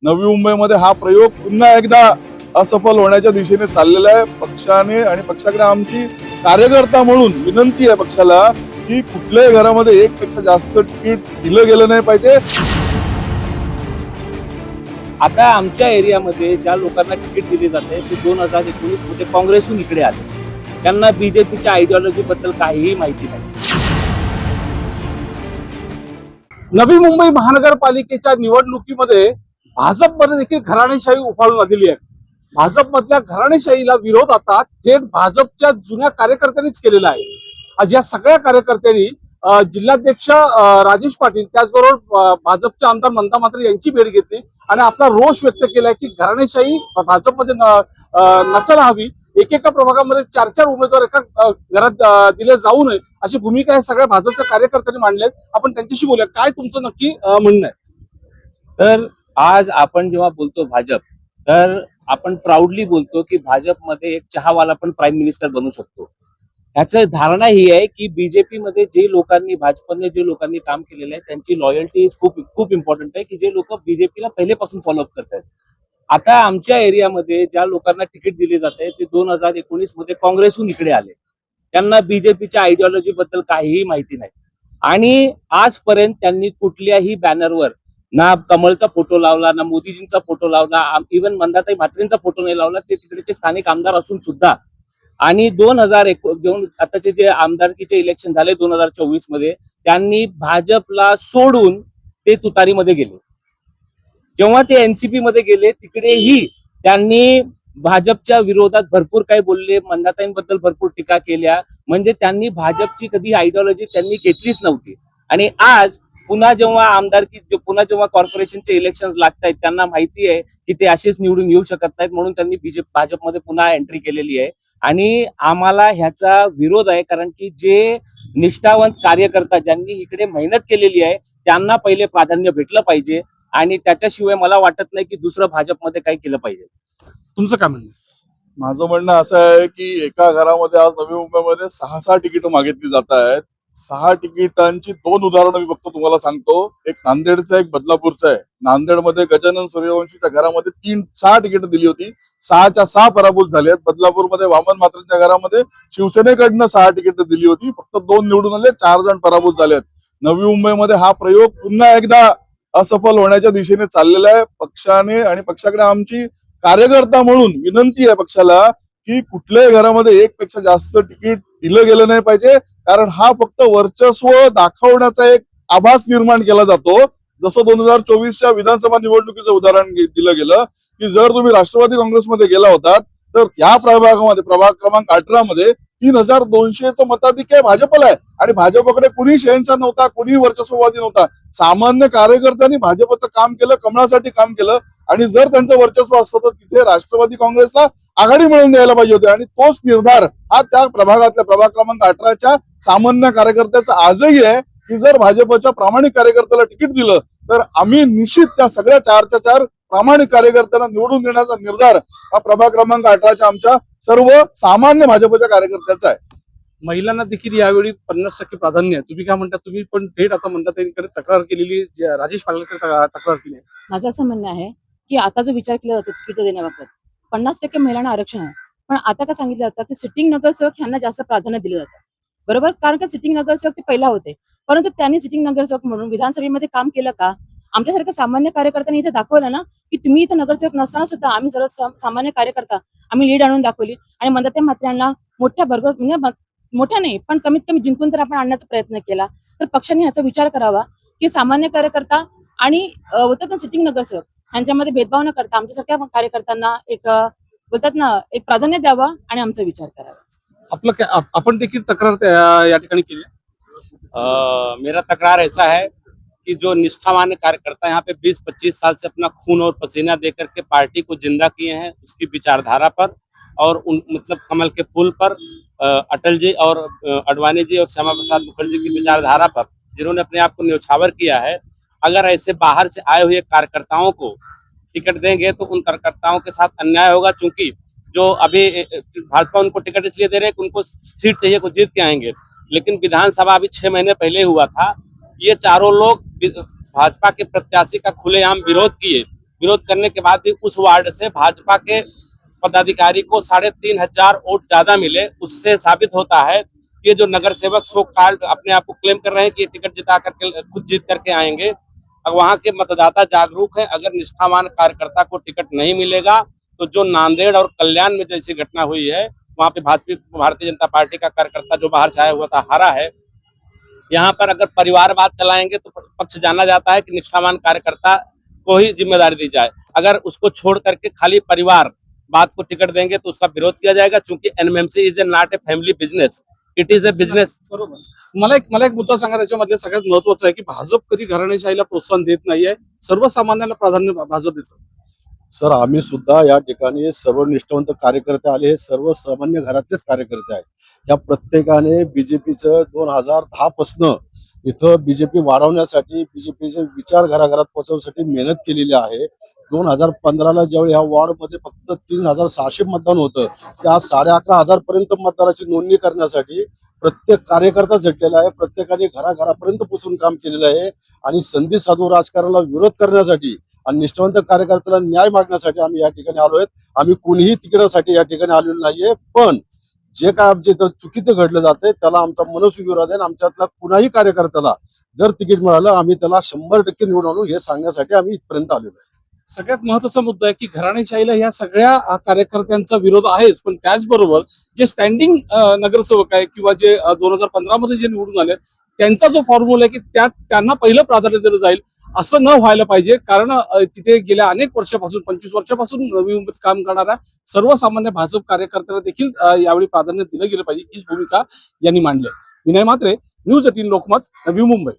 नवी मुंबईमध्ये हा प्रयोग पुन्हा एकदा असफल होण्याच्या दिशेने चाललेला आहे पक्षाने आणि पक्षाकडे आमची कार्यकर्ता म्हणून विनंती आहे पक्षाला की कुठल्याही घरामध्ये एक पेक्षा जास्त तिकीट दिलं गेलं नाही पाहिजे। आता आमच्या एरियामध्ये ज्या लोकांना तिकीट दिले जाते ते 2019 मध्ये काँग्रेसहून इकडे आले। त्यांना बीजेपीच्या आयडिओलॉजी बद्दल काहीही माहिती नाही। नवी मुंबई महानगरपालिकेच्या निवडणुकीमध्ये भाजपमध्ये देखील घराणेशाही उफाळून लागलेली आहे। भाजपमधल्या घराणेशाहीला विरोध आता थेट भाजपच्या जुन्या कार्यकर्त्यांनीच केलेला आहे। आज या सगळ्या कार्यकर्त्यांनी जिल्हाध्यक्ष राजेश पाटील त्याचबरोबर भाजपचे आमदार मंदा म्हात्रे यांची भेट घेतली आणि आपला रोष व्यक्त केलाय की घराणेशाही भाजपमध्ये नसायला हवी। एकेका प्रभागामध्ये 4-4 उमेदवार एका घरात दिले जाऊ नये अशी भूमिका हे सगळ्या भाजपच्या कार्यकर्त्यांनी मांडली आहे। आपण त्यांच्याशी बोलूया, काय तुमचं नक्की म्हणणं आहे? तर आज आपण जेव्हा बोलतो भाजप, तर आपण प्राऊडली बोलतो की भाजपमध्ये एक चहावाला पण प्राईम मिनिस्टर बनू शकतो। ह्याची धारणा ही आहे की बीजेपी मध्ये भाजपने जे लोकांनी काम केलेलं आहे त्यांची लॉयल्टी खूप खूप इम्पॉर्टंट आहे की जे लोक बीजेपीला पहिलेपासून फॉलोअप करतात। आता आमच्या एरियामध्ये ज्या लोकांना तिकीट दिले जाते ते 2019 मध्ये काँग्रेसहून इकडे आले। त्यांना बीजेपीच्या आयडिओलॉजी बद्दल काहीही माहिती नाही आणि आजपर्यंत त्यांनी कुठल्याही बॅनरवर ना कमळचा फोटो लावला, ना मोदीजींचा फोटो लावला, इव्हन मंदाताई म्हात्रेंचा फोटो नाही लावला, ते तिकडेचे स्थानिक आमदार असून सुद्धा। आणि 2001 आताचे जे आमदारकीचे इलेक्शन झाले 2024 मध्ये, त्यांनी भाजपला सोडून ते तुतारीमध्ये गेले। जेव्हा ते एनसीपी मध्ये गेले तिकडेही त्यांनी भाजपच्या विरोधात भरपूर काही बोलले, मंदाताईंबद्दल भरपूर टीका केल्या। म्हणजे त्यांनी भाजपची कधी आयडिओलॉजी त्यांनी घेतलीच नव्हती। आणि आज पुन्हा जेव्हा कॉर्पोरेशनचे इलेक्शन लागतायत, त्यांना माहिती आहे की ते असेच निवडून येऊ शकत नाहीत, म्हणून त्यांनी भाजपमध्ये पुन्हा एंट्री केलेली आहे। आणि आम्हाला ह्याचा विरोध आहे, कारण की जे निष्ठावंत कार्यकर्ता ज्यांनी इकडे मेहनत केलेली आहे त्यांना पहिले प्राधान्य भेटलं पाहिजे आणि त्याच्याशिवाय मला वाटत नाही की दुसरं भाजपमध्ये काही केलं पाहिजे। तुमचं काय म्हणणं? माझं म्हणणं असं आहे की एका घरामध्ये आज नवी मुंबईमध्ये 6 तिकीट मागितली जात आहेत। 6 तिकिटांची 2 उदाहरणं मी फक्त तुम्हाला सांगतो। एक नांदेडचं, एक बदलापूरचं आहे। नांदेडमध्ये गजानन सूर्यवंशीच्या घरामध्ये 6 तिकीट दिली होती, 6च्या 6 पराभूत झाले आहेत। बदलापूरमध्ये वामन म्हात्रेंच्या घरामध्ये शिवसेनेकडनं 6 तिकीट दिली होती, फक्त 2 निवडून आले, 4 जण पराभूत झाले आहेत। नवी मुंबईमध्ये हा प्रयोग पुन्हा एकदा असफल होण्याच्या दिशेने चाललेला आहे पक्षाने आणि पक्षाकडे आमची कार्यकर्ता म्हणून विनंती आहे पक्षाला की कुठल्याही घरामध्ये एक पेक्षा जास्त तिकीट दिलं गेलं नाही पाहिजे, कारण हा फक्त वर्चस्व दाखवण्याचा एक आभास निर्माण केला जातो। जसं 2024च्या विधानसभा निवडणुकीचं उदाहरण दिलं गेलं की जर तुम्ही राष्ट्रवादी काँग्रेसमध्ये गेला होतात तर या प्रभागामध्ये प्रभाग क्रमांक 18 मध्ये 3200चं मताधिक्य भाजपला आहे आणि भाजपकडे कुणी शहनशाह नव्हता, कुणी वर्चस्ववादी नव्हता। सामान्य कार्यकर्त्यांनी भाजपचं काम केलं, कमळासाठी काम केलं आणि जर त्यांचं वर्चस्व असतं तर तिथे राष्ट्रवादी काँग्रेसला आघाडी मिळवून द्यायला पाहिजे होते। आणि तोच निर्धार हा त्या प्रभागातल्या प्रभाग क्रमांक 18च्या सामान्य कार्यकर्त्याचा आजही आहे की जर भाजपच्या प्रामाणिक कार्यकर्त्याला तिकीट दिलं तर आम्ही निश्चित त्या सगळ्या 4च्या 4 प्रामाणिक कार्यकर्त्यांना निवडून देण्याचा निर्धार हा प्रभाग क्रमांक 18च्या आमच्या सर्व सामान्य भाजपच्या कार्यकर्त्याचा आहे। महिलांना देखील यावेळी 50% प्राधान्य आहे। तुम्ही काय म्हणता? तुम्ही पण थेट आता म्हणता त्यांकडे तक्रार केलेली, राजेश पाटलांकडे तक्रार केली आहे। माझं असं म्हणणं आहे की आता जो विचार केला जातो तिकीट देण्याबाबत 50% महिलांना आरक्षण आहे, पण आता काय सांगितलं जातं की सिटिंग नगरसेवक ह्यांना जास्त प्राधान्य दिलं जातं, बरोबर? कारण का सिटिंग नगरसेवक ते पहिला होते, परंतु त्यांनी सिटिंग नगरसेवक म्हणून विधानसभेमध्ये काम केलं का? आमच्यासारख्या सामान्य कार्यकर्त्यांनी इथे दाखवलं ना की तुम्ही इथे नगरसेवक नसताना सुद्धा आम्ही सर्व सामान्य कार्यकर्ता आम्ही लीड आणून दाखवली आणि मंदाताई म्हात्रेंना मोठ्या म्हणजे मोठ्या नाही पण कमीत कमी जिंकून तर आपण आणण्याचा प्रयत्न केला। तर पक्षांनी ह्याचा विचार करावा की सामान्य कार्यकर्ता आणि होतात ना सिटिंग नगरसेवक ह्यांच्यामध्ये भेदभाव न करता आमच्यासारख्या कार्यकर्त्यांना एक बोलतात ना एक प्राधान्य द्यावा आणि आमचा विचार करावा। आपण देखील तक्रार या ठिकाणी केली आहे। मेरा तकरार ऐसा है कि जो निष्ठावान कार्यकर्ता यहाँ पे 20-25 साल से अपना खून और पसीना दे करके पार्टी को जिंदा किए हैं, उसकी विचारधारा पर और मतलब कमल के फूल पर, अटल जी और अडवाणी जी और श्यामा प्रसाद मुखर्जी की विचारधारा पर जिन्होंने अपने आप को न्यौछावर किया है, अगर ऐसे बाहर से आए हुए कार्यकर्ताओं को टिकट देंगे तो उन कार्यकर्ताओं के साथ अन्याय होगा। चूंकि जो अभी भाजपा उनको टिकट इसलिए दे रहे हैं कि उनको सीट चाहिए, कुछ जीत के आएंगे, लेकिन विधानसभा अभी 6 महीने पहले हुआ था। ये चारों लोग भाजपा के प्रत्याशी का खुलेआम विरोध किए विरोध करने के बाद भी उस वार्ड से भाजपा के पदाधिकारी को 3,500 वोट ज्यादा मिले। उससे साबित होता है कि ये जो नगर सेवक सो कार्ड अपने आप को क्लेम कर रहे हैं कि ये टिकट जिता करके खुद जीत करके आएंगे, अब वहाँ के मतदाता जागरूक है। अगर निष्ठावान कार्यकर्ता को टिकट नहीं मिलेगा तो जो नांदेड़ और कल्याण में जैसी घटना हुई है, वहाँ पे भारतीय जनता पार्टी का कार्यकर्ता जो बाहर से आया हुआ था हारा है। यहाँ पर अगर परिवारवाद चलाएंगे तो पक्ष जाना जाता है कि निष्ठावान कार्यकर्ता को ही जिम्मेदारी दी जाए। अगर उसको छोड़ करके खाली परिवार बात को टिकट देंगे तो उसका विरोध किया जाएगा, क्योंकि NMMC is a not a family business, it is a business. बरोबर. मला एक मुद्दा सांगा त्याच्यामध्ये सगळ्यात महत्वाचा आहे की भाजप कधी घराणेशाहीला प्रोत्साहन देत नाहीये, सर्वसामान्यांना प्राधान्य भाजप देतं. सर आम्ही सुद्धा या ठिकाणी सर्व निष्ठावंत कार्यकर्ते आले, हे सर्व सामान्य घरातलेच कार्यकर्ते आहेत. या प्रत्येकाने बीजेपीचं 2010 पासनं इथं बीजेपी वाढवण्यासाठी, बीजेपीचे विचार घराघरात पोहोचवण्यासाठी मेहनत केलेली आहे. 2015ला ज्यावेळी ह्या वॉर्डमध्ये फक्त 3,600 मतदान होतं, त्या 11,500 पर्यंत मतदाराची नोंदणी करण्यासाठी प्रत्येक कार्यकर्ता झटलेला आहे. प्रत्येकाने घराघरापर्यंत पोहोचून काम केलेलं आहे आणि संधी साधू राजकारणाला विरोध करण्यासाठी आणि निष्ठावंत कार्यकर्त्याला न्याय मागण्यासाठी आम्ही या ठिकाणी आलोय. आम्ही कुणीही तिकिटासाठी या ठिकाणी आलेलो नाहीये, पण जे काय आमच्या इथं चुकीचं घडलं जातंय त्याला आमचा मनस्वी विरोध आहे आणि आमच्यातल्या कुणाही कार्यकर्त्याला जर तिकीट मिळालं आम्ही त्याला 100% निवडून आणू हे सांगण्यासाठी आम्ही इथपर्यंत आलेलो आहे. सगळ्यात महत्वाचा मुद्दा आहे की घराणेशाहीला या सगळ्या कार्यकर्त्यांचा विरोध आहेच, पण त्याचबरोबर जे स्टँडिंग नगरसेवक आहे किंवा जे 2015 मध्ये जे निवडून आले त्यांचा जो फॉर्म्युला आहे की त्यात त्यांना पहिलं प्राधान्य दिलं जाईल, असं न व्हायला पाहिजे. कारण तिथे गेल्या अनेक वर्षापासून 25 वर्षापासून नवी मुंबईत काम करणाऱ्या सर्वसामान्य भाजप कार्यकर्त्यांना देखील यावेळी प्राधान्य दिलं गेलं पाहिजे, हीच भूमिका यांनी मांडली. विनय म्हात्रे, न्यूज 18 लोकमत, नवी मुंबई.